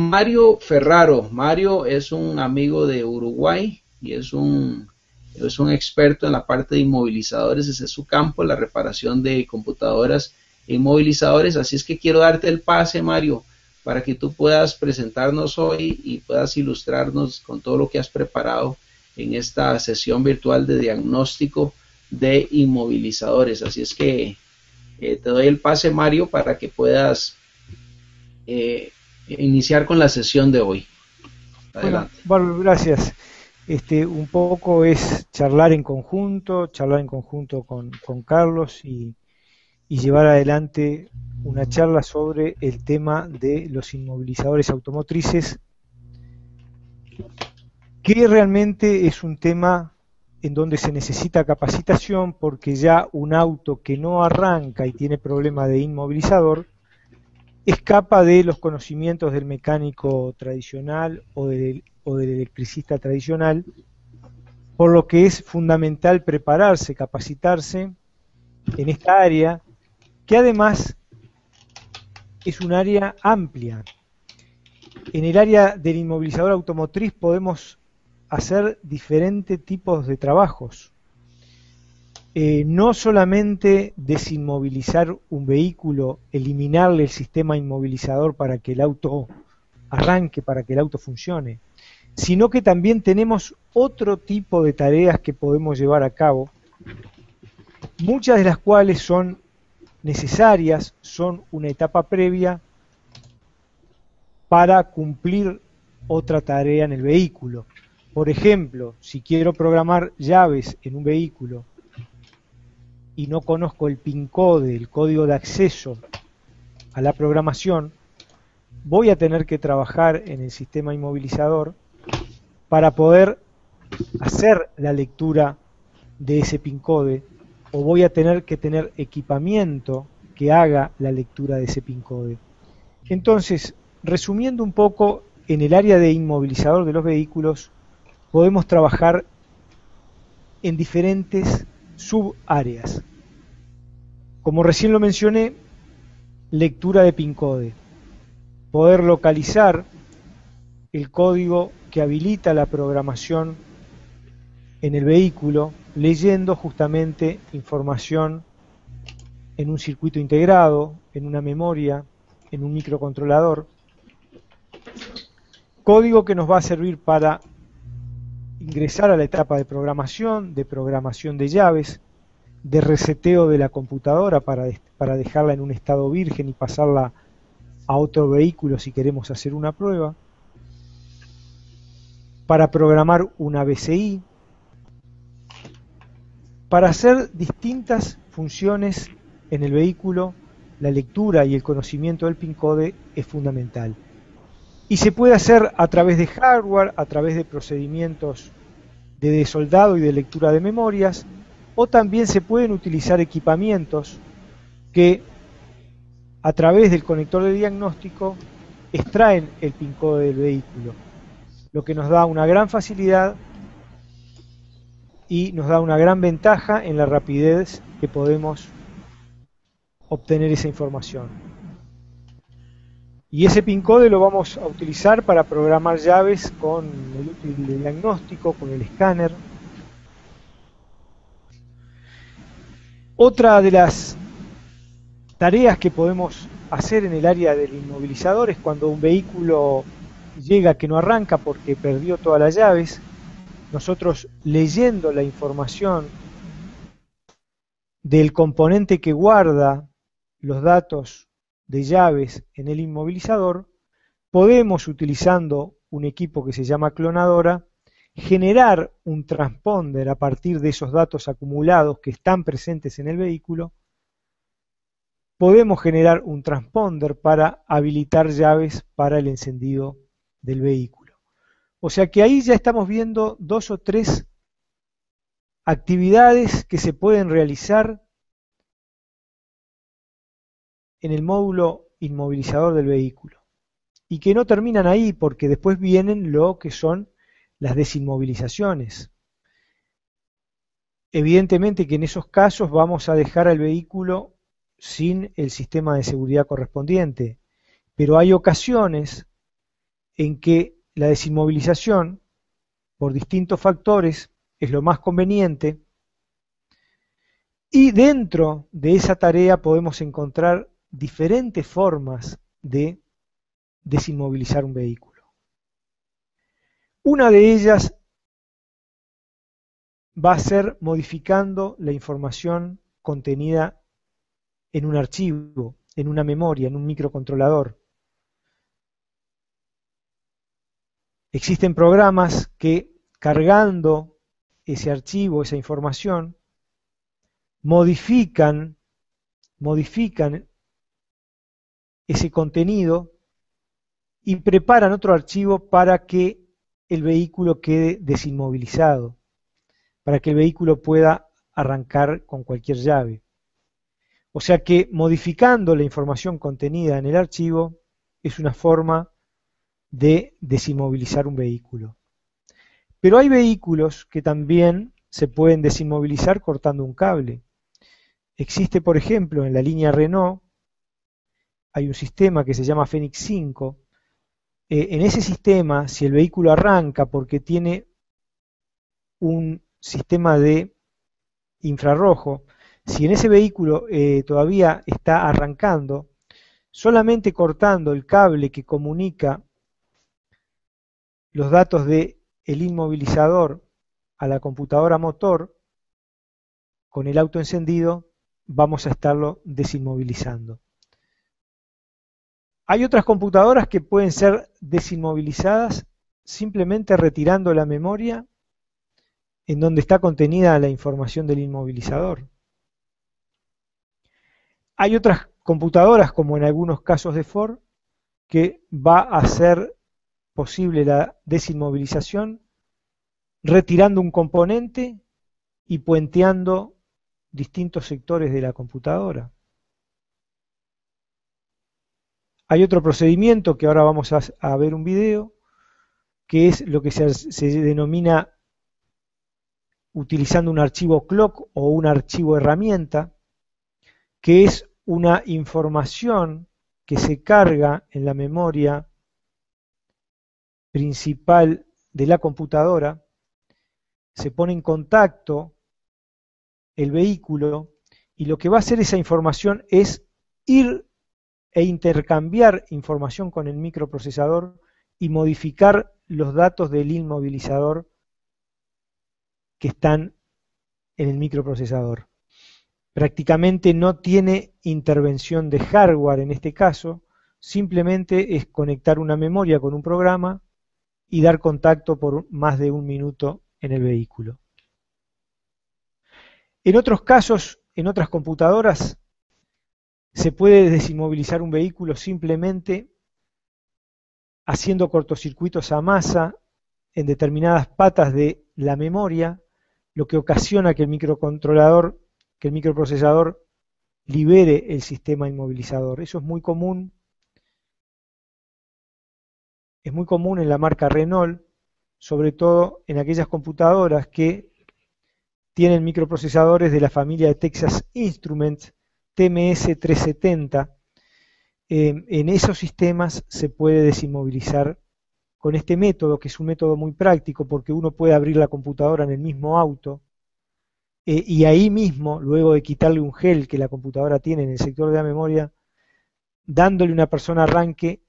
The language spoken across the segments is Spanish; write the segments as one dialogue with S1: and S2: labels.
S1: Mario Ferraro. Mario es un amigo de Uruguay y es un experto en la parte de inmovilizadores. Ese es su campo, la reparación de computadoras e inmovilizadores. Así es que quiero darte el pase, Mario, para que tú puedas presentarnos hoy y puedas ilustrarnos con todo lo que has preparado en esta sesión virtual de diagnóstico de inmovilizadores. Así es que te doy el pase, Mario, para que puedas iniciar con la sesión de hoy. Adelante.
S2: Bueno, gracias. Un poco es charlar en conjunto con Carlos y llevar adelante una charla sobre el tema de los inmovilizadores automotrices, que realmente es un tema en donde se necesita capacitación, porque ya un auto que no arranca y tiene problema de inmovilizador escapa de los conocimientos del mecánico tradicional o del electricista tradicional, por lo que es fundamental prepararse, capacitarse en esta área, que además es un área amplia. En el área del inmovilizador automotriz podemos hacer diferentes tipos de trabajos. No solamente desinmovilizar un vehículo, eliminarle el sistema inmovilizador para que el auto arranque, para que el auto funcione, sino que también tenemos otro tipo de tareas que podemos llevar a cabo, muchas de las cuales son necesarias, son una etapa previa para cumplir otra tarea en el vehículo. Por ejemplo, si quiero programar llaves en un vehículo y no conozco el PIN code, el código de acceso a la programación, voy a tener que trabajar en el sistema inmovilizador para poder hacer la lectura de ese PIN code, o voy a tener que tener equipamiento que haga la lectura de ese PIN code. Entonces, resumiendo un poco, en el área de inmovilizador de los vehículos podemos trabajar en diferentes subáreas. Como recién lo mencioné, lectura de PIN code, poder localizar el código que habilita la programación en el vehículo, leyendo justamente información en un circuito integrado, en una memoria, en un microcontrolador, código que nos va a servir para ingresar a la etapa de programación de llaves, de reseteo de la computadora para dejarla en un estado virgen y pasarla a otro vehículo si queremos hacer una prueba, para programar una BCI, para hacer distintas funciones en el vehículo. La lectura y el conocimiento del PIN code es fundamental. Y se puede hacer a través de hardware, a través de procedimientos de desoldado y de lectura de memorias, o también se pueden utilizar equipamientos que a través del conector de diagnóstico extraen el PIN code del vehículo, lo que nos da una gran facilidad y nos da una gran ventaja en la rapidez que podemos obtener esa información. Y ese PIN code lo vamos a utilizar para programar llaves con el útil de diagnóstico, con el escáner. Otra de las tareas que podemos hacer en el área del inmovilizador es cuando un vehículo llega que no arranca porque perdió todas las llaves. Nosotros, leyendo la información del componente que guarda los datos de llaves en el inmovilizador, podemos, utilizando un equipo que se llama clonadora, generar un transponder a partir de esos datos acumulados que están presentes en el vehículo. Podemos generar un transponder para habilitar llaves para el encendido del vehículo. O sea que ahí ya estamos viendo 2 o 3 actividades que se pueden realizar en el módulo inmovilizador del vehículo, y que no terminan ahí, porque después vienen lo que son las desinmovilizaciones. Evidentemente que en esos casos vamos a dejar al vehículo sin el sistema de seguridad correspondiente, pero hay ocasiones en que la desinmovilización por distintos factores es lo más conveniente, y dentro de esa tarea podemos encontrar diferentes formas de desinmovilizar un vehículo. Una de ellas va a ser modificando la información contenida en un archivo, en una memoria, en un microcontrolador. Existen programas que, cargando ese archivo, esa información, modifican ese contenido y preparan otro archivo para que el vehículo quede desinmovilizado, para que el vehículo pueda arrancar con cualquier llave. O sea que modificando la información contenida en el archivo es una forma de desinmovilizar un vehículo. Pero hay vehículos que también se pueden desinmovilizar cortando un cable. Existe, por ejemplo, en la línea Renault, hay un sistema que se llama Fenix 5. En ese sistema, si el vehículo arranca porque tiene un sistema de infrarrojo, si en ese vehículo todavía está arrancando, solamente cortando el cable que comunica los datos del inmovilizador a la computadora motor, con el auto encendido, vamos a estarlo desinmovilizando. Hay otras computadoras que pueden ser desinmovilizadas simplemente retirando la memoria en donde está contenida la información del inmovilizador. Hay otras computadoras, como en algunos casos de Ford, que va a ser posible la desinmovilización retirando un componente y puenteando distintos sectores de la computadora. Hay otro procedimiento que ahora vamos a ver un video, que es lo que se denomina utilizando un archivo clock o un archivo herramienta, que es una información que se carga en la memoria principal de la computadora, se pone en contacto el vehículo y lo que va a hacer esa información es ir e intercambiar información con el microprocesador y modificar los datos del inmovilizador que están en el microprocesador. Prácticamente no tiene intervención de hardware en este caso, simplemente es conectar una memoria con un programa y dar contacto por más de un minuto en el vehículo. En otros casos, en otras computadoras, se puede desinmovilizar un vehículo simplemente haciendo cortocircuitos a masa en determinadas patas de la memoria, lo que ocasiona que el microcontrolador, que el microprocesador libere el sistema inmovilizador. Eso es muy común en la marca Renault, sobre todo en aquellas computadoras que tienen microprocesadores de la familia de Texas Instruments TMS-370. En esos sistemas se puede desinmovilizar con este método, que es un método muy práctico porque uno puede abrir la computadora en el mismo auto y ahí mismo, luego de quitarle un gel que la computadora tiene en el sector de la memoria, dándole una persona arranque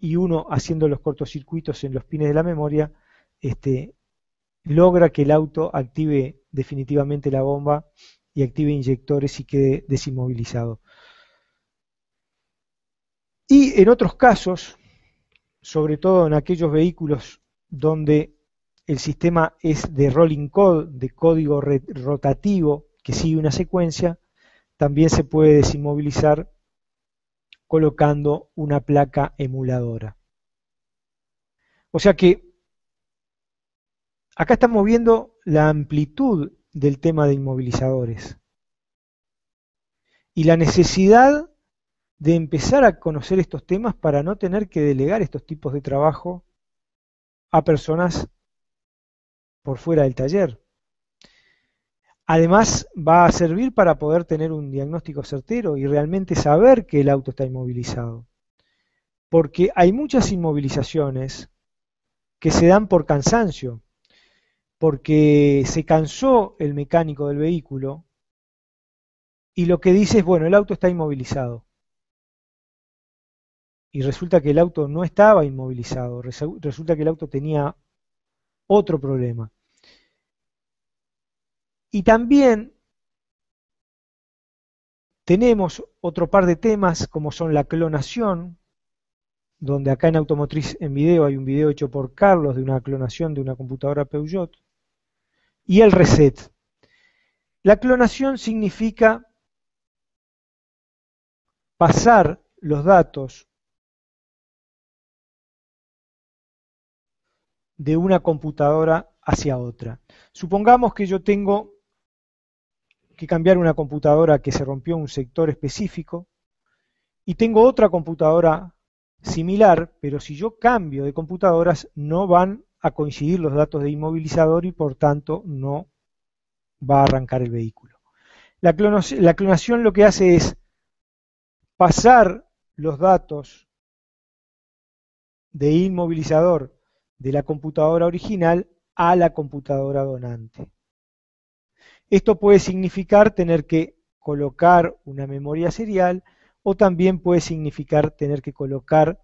S2: y uno haciendo los cortocircuitos en los pines de la memoria, logra que el auto active definitivamente la bomba y active inyectores y quede desinmovilizado. Y en otros casos, sobre todo en aquellos vehículos donde el sistema es de rolling code, de código rotativo que sigue una secuencia, también se puede desinmovilizar colocando una placa emuladora. O sea que acá estamos viendo la amplitud del tema de inmovilizadores y la necesidad de empezar a conocer estos temas para no tener que delegar estos tipos de trabajo a personas por fuera del taller. Además, va a servir para poder tener un diagnóstico certero y realmente saber que el auto está inmovilizado. porque hay muchas inmovilizaciones que se dan por cansancio, porque se cansó el mecánico del vehículo y lo que dice es, bueno, el auto está inmovilizado. Y resulta que el auto no estaba inmovilizado, resulta que el auto tenía otro problema. Y también tenemos otro par de temas como son la clonación, donde acá en Automotriz en Video hay un video hecho por Carlos de una clonación de una computadora Peugeot, y el reset. La clonación significa pasar los datos de una computadora hacia otra. Supongamos que yo tengo que cambiar una computadora que se rompió en un sector específico y tengo otra computadora similar, pero si yo cambio de computadoras no van a coincidir los datos de inmovilizador y por tanto no va a arrancar el vehículo. La clonación lo que hace es pasar los datos de inmovilizador de la computadora original a la computadora donante. Esto puede significar tener que colocar una memoria serial o también puede significar tener que colocar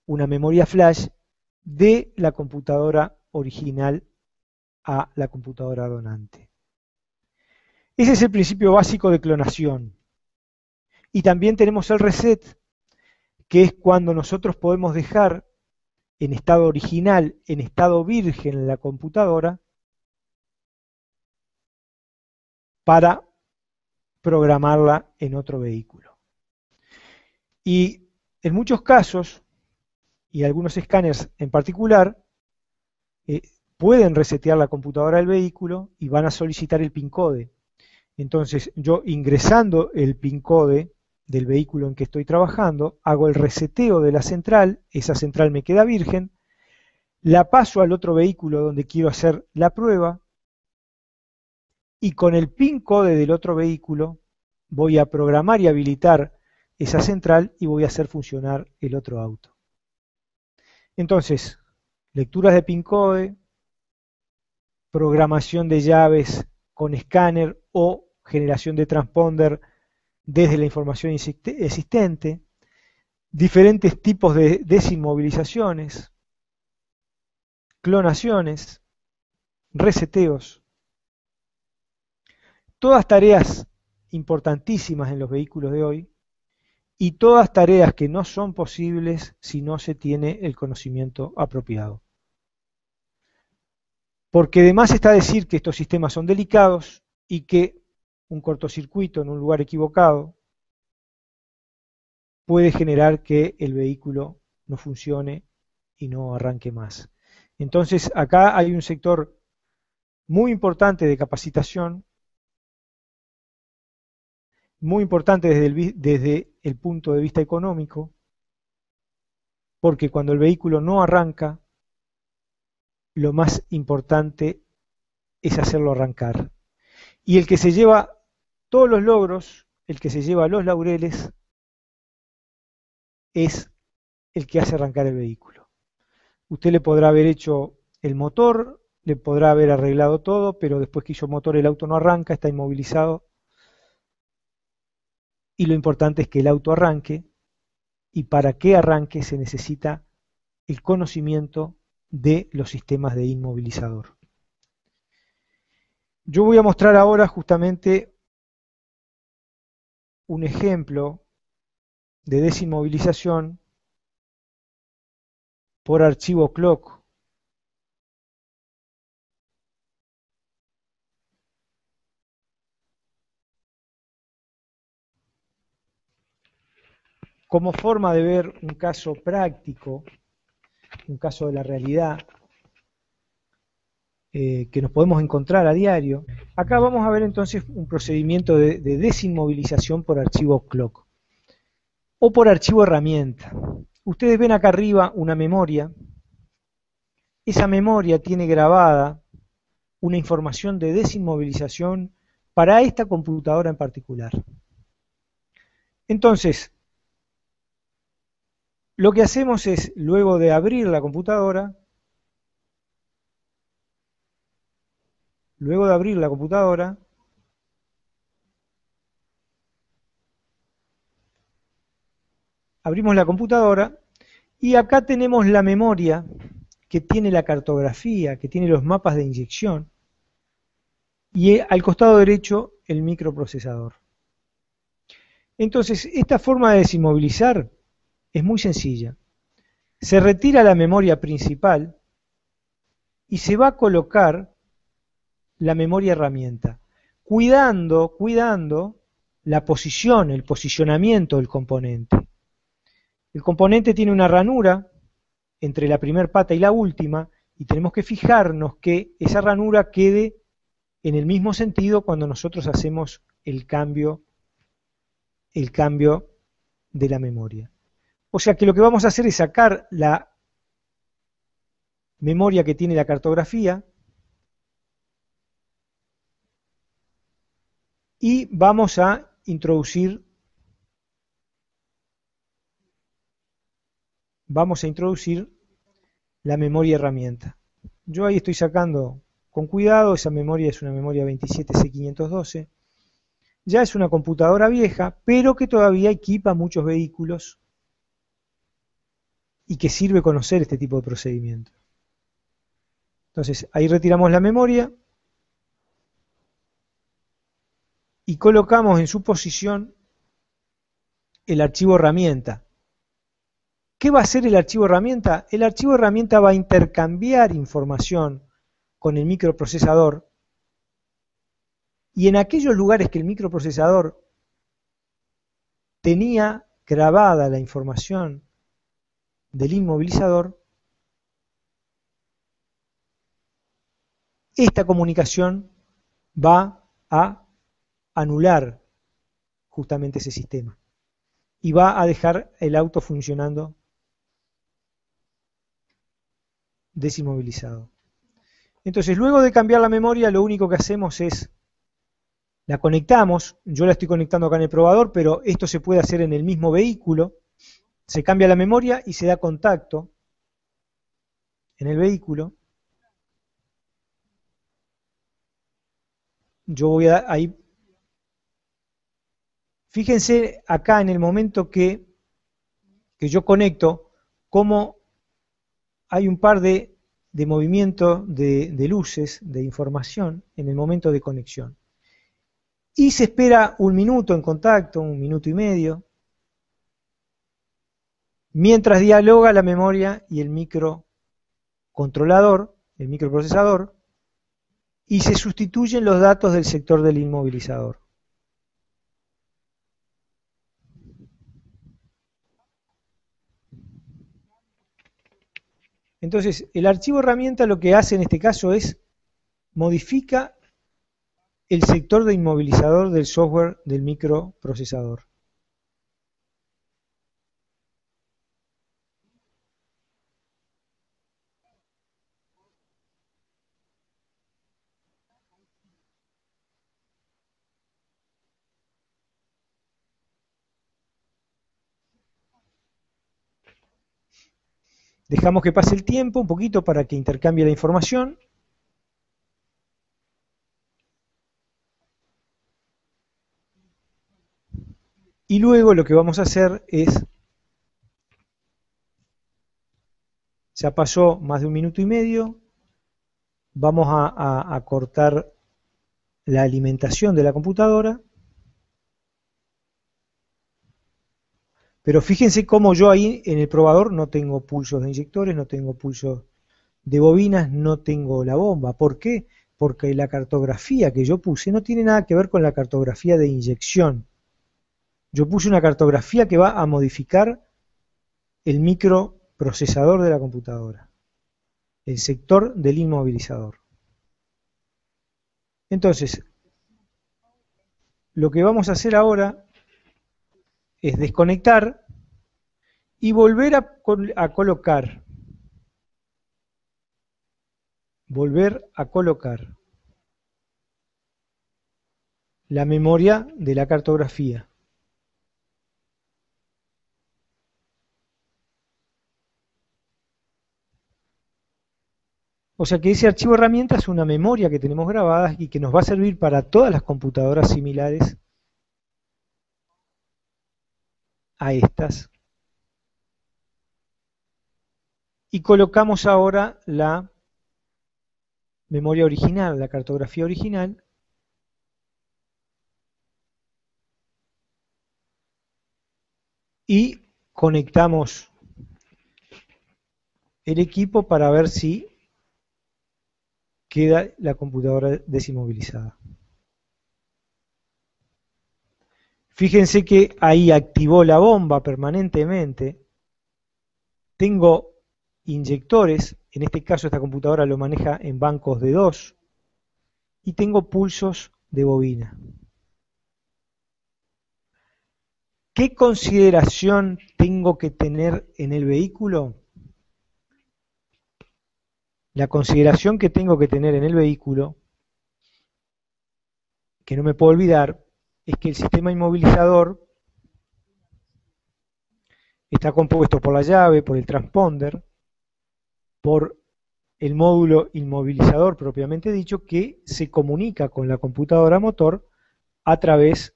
S2: una memoria flash de la computadora original a la computadora donante. Ese es el principio básico de clonación. Y también tenemos el reset, que es cuando nosotros podemos dejar en estado original, en estado virgen la computadora, para programarla en otro vehículo. Y en muchos casos, y algunos escáneres en particular, pueden resetear la computadora del vehículo y van a solicitar el PIN code. Entonces yo ingresando el PIN code del vehículo en que estoy trabajando, hago el reseteo de la central, esa central me queda virgen, la paso al otro vehículo donde quiero hacer la prueba y con el PIN code del otro vehículo voy a programar y habilitar esa central y voy a hacer funcionar el otro auto. Entonces, lecturas de PIN code, programación de llaves con escáner o generación de transponder desde la información existente, diferentes tipos de desinmovilizaciones, clonaciones, reseteos, todas tareas importantísimas en los vehículos de hoy y todas tareas que no son posibles si no se tiene el conocimiento apropiado. Porque además está decir que estos sistemas son delicados y que un cortocircuito en un lugar equivocado puede generar que el vehículo no funcione y no arranque más. Entonces acá hay un sector muy importante de capacitación, muy importante desde el punto de vista económico, porque cuando el vehículo no arranca, lo más importante es hacerlo arrancar. Y el que se lleva todos los logros, el que se lleva los laureles, es el que hace arrancar el vehículo. Usted le podrá haber hecho el motor, le podrá haber arreglado todo, pero después que hizo motor el auto no arranca, está inmovilizado. Y lo importante es que el auto arranque, y para que arranque se necesita el conocimiento de los sistemas de inmovilizador. Yo voy a mostrar ahora justamente un ejemplo de desinmovilización por archivo clock. Como forma de ver un caso práctico, un caso de la realidad que nos podemos encontrar a diario, acá vamos a ver entonces un procedimiento de desinmovilización por archivo clock o por archivo herramienta. Ustedes ven acá arriba una memoria. Esa memoria tiene grabada una información de desinmovilización para esta computadora en particular. Entonces, Lo que hacemos es, luego de abrir la computadora, abrimos la computadora y acá tenemos la memoria que tiene la cartografía, que tiene los mapas de inyección, y al costado derecho el microprocesador. Entonces, esta forma de desinmovilizar es muy sencilla. Se retira la memoria principal y se va a colocar la memoria herramienta, cuidando la posición, el posicionamiento del componente. El componente tiene una ranura entre la primera pata y la última, y tenemos que fijarnos que esa ranura quede en el mismo sentido cuando nosotros hacemos el cambio de la memoria. O sea que lo que vamos a hacer es sacar la memoria que tiene la cartografía y vamos a introducir la memoria herramienta. Yo ahí estoy sacando con cuidado, esa memoria es una memoria 27C512. Ya es una computadora vieja, pero que todavía equipa muchos vehículos y que sirve conocer este tipo de procedimientos. Entonces, ahí retiramos la memoria y colocamos en su posición el archivo herramienta. ¿Qué va a hacer el archivo herramienta? El archivo herramienta va a intercambiar información con el microprocesador, y en aquellos lugares que el microprocesador tenía grabada la información del inmovilizador, esta comunicación va a anular justamente ese sistema y va a dejar el auto funcionando desinmovilizado. Entonces, luego de cambiar la memoria, lo único que hacemos es la conectamos. Yo la estoy conectando acá en el probador, pero esto se puede hacer en el mismo vehículo. Se cambia la memoria y se da contacto en el vehículo. Yo voy a ahí. Fíjense acá en el momento que yo conecto, cómo hay un par de movimientos de luces, de información, en el momento de conexión. Y se espera un minuto en contacto, un minuto y medio, mientras dialoga la memoria y el microcontrolador, el microprocesador, y se sustituyen los datos del sector del inmovilizador. Entonces, el archivo herramienta lo que hace en este caso es modifica el sector de inmovilizador del software del microprocesador. Dejamos que pase el tiempo un poquito para que intercambie la información. Y luego lo que vamos a hacer es, ya pasó más de un minuto y medio, vamos a cortar la alimentación de la computadora. Pero fíjense cómo yo ahí en el probador no tengo pulsos de inyectores, no tengo pulsos de bobinas, no tengo la bomba. ¿Por qué? Porque la cartografía que yo puse no tiene nada que ver con la cartografía de inyección. Yo puse una cartografía que va a modificar el microprocesador de la computadora, el sector del inmovilizador. Entonces, lo que vamos a hacer ahora es desconectar y volver a colocar la memoria de la cartografía. O sea que ese archivo herramienta es una memoria que tenemos grabada y que nos va a servir para todas las computadoras similares a estas. Y colocamos ahora la memoria original, la cartografía original, y conectamos el equipo para ver si queda la computadora desinmovilizada. Fíjense que ahí activó la bomba permanentemente. Tengo inyectores, en este caso esta computadora lo maneja en bancos de 2, y tengo pulsos de bobina. ¿Qué consideración tengo que tener en el vehículo? La consideración que tengo que tener en el vehículo, que no me puedo olvidar, es que el sistema inmovilizador está compuesto por la llave, por el transponder, por el módulo inmovilizador propiamente dicho, que se comunica con la computadora motor a través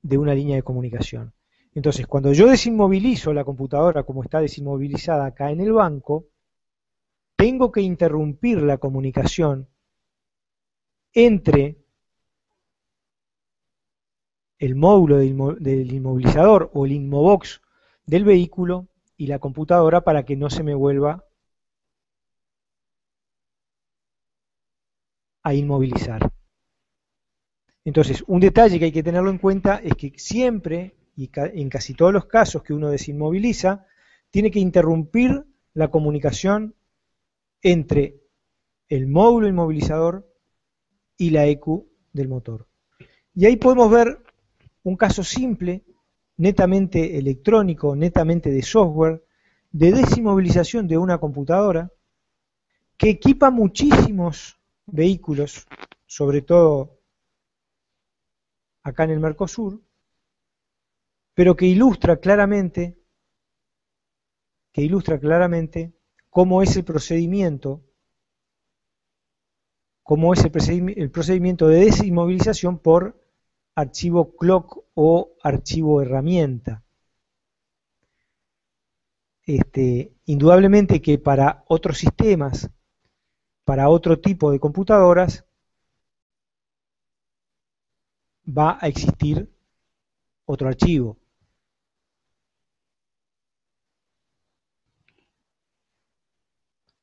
S2: de una línea de comunicación. Entonces, cuando yo desinmovilizo la computadora como está desinmovilizada acá en el banco, tengo que interrumpir la comunicación entre el módulo del inmovilizador o el inmobox del vehículo y la computadora para que no se me vuelva a inmovilizar. Entonces, un detalle que hay que tenerlo en cuenta es que siempre, y en casi todos los casos que uno desinmoviliza, tiene que interrumpir la comunicación entre el módulo inmovilizador y la ECU del motor. Y ahí podemos ver un caso simple, netamente electrónico, netamente de software, de desinmovilización de una computadora que equipa muchísimos vehículos, sobre todo acá en el Mercosur, pero que ilustra claramente cómo es el procedimiento, el procedimiento de desinmovilización por archivo clock o archivo herramienta. Indudablemente que para otros sistemas, para otro tipo de computadoras, va a existir otro archivo.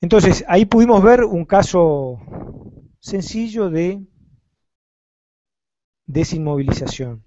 S2: Entonces, ahí pudimos ver un caso sencillo de desinmovilización.